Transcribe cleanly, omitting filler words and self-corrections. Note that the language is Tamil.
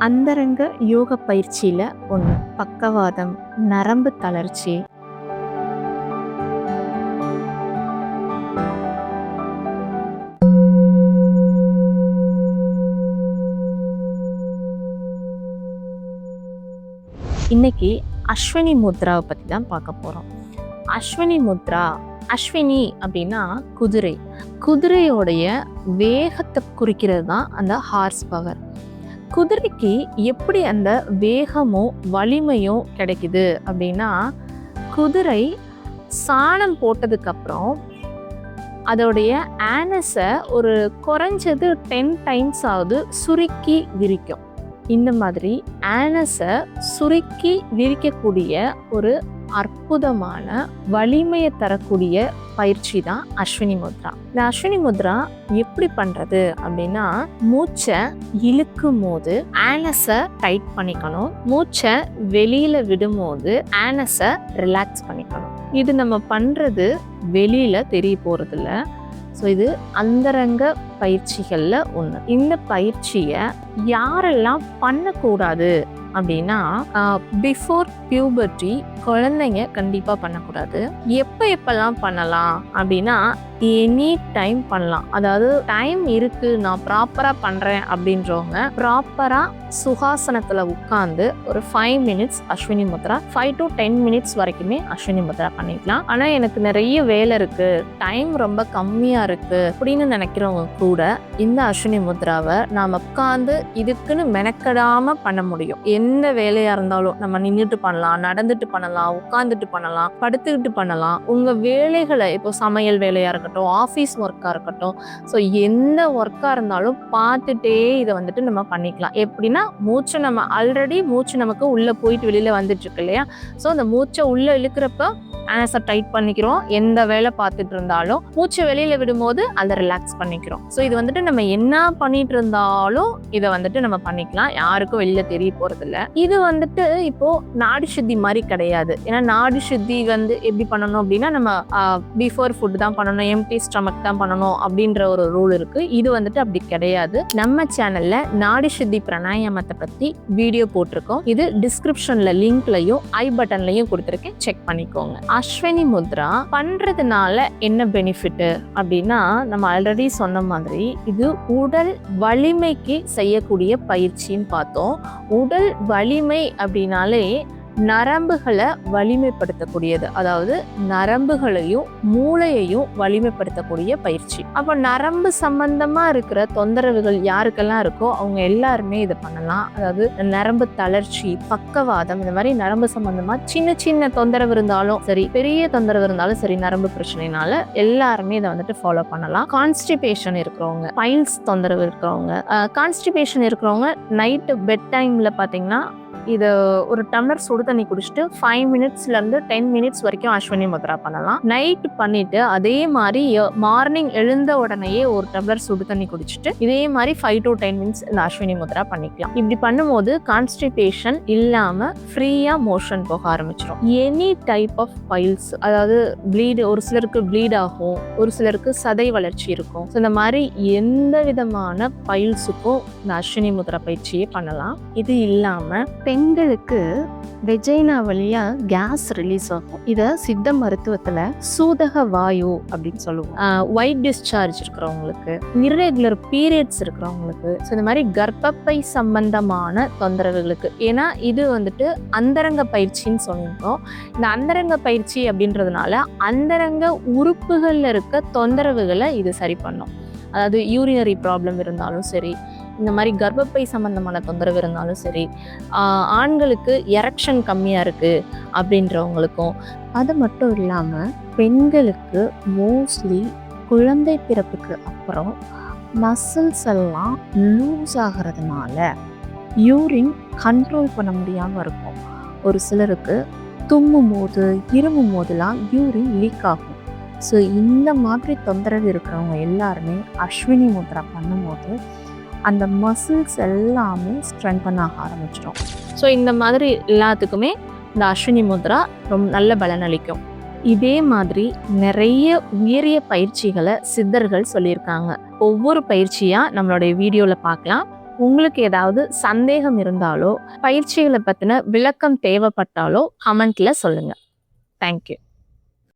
அந்தரங்க யோக பயிற்சியில் ஒன்று பக்கவாதம், நரம்பு தளர்ச்சி. இன்னைக்கு அஸ்வினி முத்ராவை பற்றி தான் பார்க்க போகிறோம். அஸ்வினி முத்ரா, அஸ்வினி அப்படின்னா குதிரை. குதிரையோடைய வேகத்தை குறிக்கிறது தான் அந்த ஹார்ஸ் பவர். குதிரைக்கு எப்படி அந்த வேகமோ வலிமையோ கிடைக்குது அப்படின்னா, குதிரை சாணம் போட்டதுக்கப்புறம் அதோடைய ஆனஸை ஒரு குறைஞ்சது 10 டைம்ஸ் ஆகுது சுருக்கி விரிக்கும். இந்த மாதிரி ஆனஸை சுருக்கி விரிக்கக்கூடிய ஒரு அற்புதமான வலிமையை தரக்கூடிய பயிற்சி தான் அஸ்வினி முத்ரா. இந்த அஸ்வினி முத்ரா எப்படி பண்றது அப்படின்னா, மூச்சை இழுக்கும் போது ஆனஸை டைட் பண்ணிக்கணும், மூச்சை வெளியில விடும்போது ஆனஸை ரிலாக்ஸ் பண்ணிக்கணும். இது நம்ம பண்றது வெளியில தெரிய போறது இல்லை. ஸோ இது அந்தரங்க பயிற்சிகள்ல ஒன்று. இந்த பயிற்சியை யாரெல்லாம் பண்ணக்கூடாது அப்படின்னா, பிஃபோர் பியூபர்ட்டி குழந்தைங்க கண்டிப்பாக பண்ணக்கூடாது. எப்பெல்லாம் பண்ணலாம் அப்படின்னா, எனி டைம் பண்ணலாம். அதாவது டைம் இருக்கு, நான் ப்ராப்பராக பண்ணுறேன் அப்படின்றவங்க ப்ராப்பராக சுகாசனத்தில் உட்காந்து ஒரு 5 minutes Ashwini Mudra, 5 to 10 minutes வரைக்குமே அஸ்வினி முத்ரா பண்ணிக்கலாம். ஆனால் எனக்கு நிறைய வேலை இருக்கு, டைம் ரொம்ப கம்மியாக இருக்கு அப்படின்னு நினைக்கிறவங்க கூட இந்த அஸ்வினி முத்ராவை நாம் உட்காந்து இதுக்குன்னு மெனக்கடாம பண்ண முடியும். எந்த வேலையா இருந்தாலும் நம்ம நின்றுட்டு பண்ணலாம், நடந்துட்டு பண்ணலாம், உட்காந்துட்டு பண்ணலாம், படுத்துக்கிட்டு பண்ணலாம். உங்க வேலைகளை இப்போ சமையல் வேலையா இருக்கட்டும், ஆஃபீஸ் ஒர்க்கா இருக்கட்டும், ஸோ எந்த ஒர்க்கா இருந்தாலும் பார்த்துட்டே இதை வந்துட்டு நம்ம பண்ணிக்கலாம். எப்படின்னா, மூச்சை நம்ம ஆல்ரெடி மூச்சு நமக்கு உள்ள போயிட்டு வெளியில வந்துட்டு இருக்கு இல்லையா? ஸோ அந்த மூச்சை உள்ள இழுக்கிறப்ப ஆனஸை டைட் பண்ணிக்கிறோம். எந்த வேலை பார்த்துட்டு இருந்தாலும் மூச்சை வெளியில விடும்போது அதை ரிலாக்ஸ் பண்ணிக்கிறோம். ஸோ இது வந்துட்டு நம்ம என்ன பண்ணிட்டு இருந்தாலும் இதை வந்துட்டு நம்ம பண்ணிக்கலாம், யாருக்கும் வெளியில தெரிய போறது இல்லை. இது வந்துட்டு இப்போ நாடி சுத்தி மாதிரி கிடையாது. ஏன்னா நாடி சுத்தி வந்து எப்படி பண்ணணும் அப்படின்னா, நம்ம பிஃபோர் ஃபுட் தான் பண்ணணும், எம்டி ஸ்டமக் தான் பண்ணணும் அப்படின்ற ஒரு ரூல் இருக்கு. இது வந்துட்டு அப்படி கிடையாது. நம்ம சேனல்ல நாடி சுத்தி பிராணாயாமத்தை பத்தி வீடியோ போட்டிருக்கோம். இது டிஸ்கிரிப்ஷன்ல லிங்க்லயும் ஐ பட்டன்லயும் கொடுத்துருக்கேன், செக் பண்ணிக்கோங்க. அஸ்வினி முத்ரா பண்றதுனால என்ன பெனிஃபிட் அப்படின்னா, நம்ம ஆல்ரெடி சொன்ன மாதிரி இது உடல் வலிமைக்கு செய்யக்கூடிய பயிற்சின்னு பார்த்தோம். உடல் வலிமை அப்படின்னாலே நரம்புகளை வலிமைப்படுத்தக்கூடியது, அதாவது நரம்புகளையும் மூளையையும் வலிமைப்படுத்தக்கூடிய பயிற்சி. அப்போ நரம்பு சம்பந்தமா இருக்கிற தொந்தரவுகள் யாருக்கெல்லாம் இருக்கோ அவங்க எல்லாருமே இதை பண்ணலாம். அதாவது நரம்பு தளர்ச்சி, பக்கவாதம், இந்த மாதிரி நரம்பு சம்பந்தமா சின்ன சின்ன தொந்தரவு இருந்தாலும் சரி, பெரிய தொந்தரவு இருந்தாலும் சரி, நரம்பு பிரச்சனைனால எல்லாருமே இதை வந்துட்டு ஃபாலோ பண்ணலாம். கான்ஸ்டிபேஷன் இருக்கிறவங்க, பைல்ஸ் தொந்தரவு இருக்கிறவங்க, கான்ஸ்டிபேஷன் இருக்கிறவங்க நைட்டு பெட் டைம்ல பார்த்தீங்கன்னா இதை ஒரு டம்ளர் சுடு தண்ணி குடிச்சிட்டு 5 மினிட்ஸ்ல இருந்து 10 மினிட்ஸ் வரைக்கும் அஸ்வினி முத்ரா பண்ணலாம். நைட் பண்ணிட்டு அதே மாதிரி மார்னிங் எழுந்த உடனேயே ஒரு டம்ளர் சுடு தண்ணி குடிச்சிட்டு இதே மாதிரி 5 to 10 மினிட்ஸ் இந்த அஸ்வினி முத்ரா பண்ணிக்கலாம். இப்படி பண்ணும்போது கான்ஸ்டிபேஷன் இல்லாம ஃப்ரீயா மோஷன் போக ஆரம்பிச்சிடும். எனி டைப் ஆஃப் பைல்ஸ், அதாவது ப்ளீடு, ஒரு சிலருக்கு ப்ளீட் ஆகும், ஒரு சிலருக்கு சதை வளர்ச்சி இருக்கும். இந்த மாதிரி எந்த விதமான பைல்ஸுக்கும் இந்த அஸ்வினி முத்ரா பயிற்சியே பண்ணலாம். இது இல்லாம பெண்களுக்கு வெஜைனா வழியா கேஸ் ரிலீஸ் ஆகும். இதை சித்த மருத்துவத்துல சூதக வாயு அப்படின்னு சொல்லுவோம். ஒயிட் டிஸ்சார்ஜ் இருக்கிறவங்களுக்கு, இர்ரெகுலர் பீரியட்ஸ் இருக்கிறவங்களுக்கு, இந்த மாதிரி கர்ப்பப்பை சம்பந்தமான தொந்தரவுகளுக்கு. ஏன்னா இது வந்துட்டு அந்தரங்க பயிற்சின்னு சொல்லியிருக்கோம். இந்த அந்தரங்க பயிற்சி அப்படின்றதுனால அந்தரங்க உறுப்புகள்ல இருக்க தொந்தரவுகளை இது சரி பண்ணும். அதாவது யூரினரி ப்ராப்ளம் இருந்தாலும் சரி, இந்த மாதிரி கர்ப்பப்பை சம்பந்தமான தொந்தரவு இருந்தாலும் சரி, ஆண்களுக்கு எரெக்ஷன் கம்மியாக இருக்குது அப்படின்றவங்களுக்கும். அது மட்டும் இல்லாமல் பெண்களுக்கு மோஸ்ட்லி குழந்தை பிறப்புக்கு அப்புறம் மசில்ஸ் எல்லாம் லூஸ் ஆகிறதுனால யூரின் கண்ட்ரோல் பண்ண முடியாமல் இருக்கும். ஒரு சிலருக்கு தும்மும் போது இருமும் போதெல்லாம் யூரின் லீக் ஆகும். ஸோ இந்த மாதிரி தொந்தரவு இருக்கிறவங்க எல்லாருமே அஸ்வினி முத்ரா பண்ணும்போது அந்த மசில்ஸ் எல்லாமே ஸ்ட்ரென்தன் ஆக ஆரம்பிச்சிடும். ஸோ இந்த மாதிரி எல்லாத்துக்குமே இந்த அஸ்வினி முத்ரா ரொம்ப நல்ல பலனளிக்கும். இதே மாதிரி நிறைய உயரிய பயிற்சிகளை சித்தர்கள் சொல்லியிருக்காங்க. ஒவ்வொரு பயிற்சியாக நம்மளுடைய வீடியோவில் பார்க்கலாம். உங்களுக்கு ஏதாவது சந்தேகம் இருந்தாலோ பயிற்சிகளை பற்றின விளக்கம் தேவைப்பட்டாலோ கமெண்ட்ல சொல்லுங்க. தேங்க்யூ.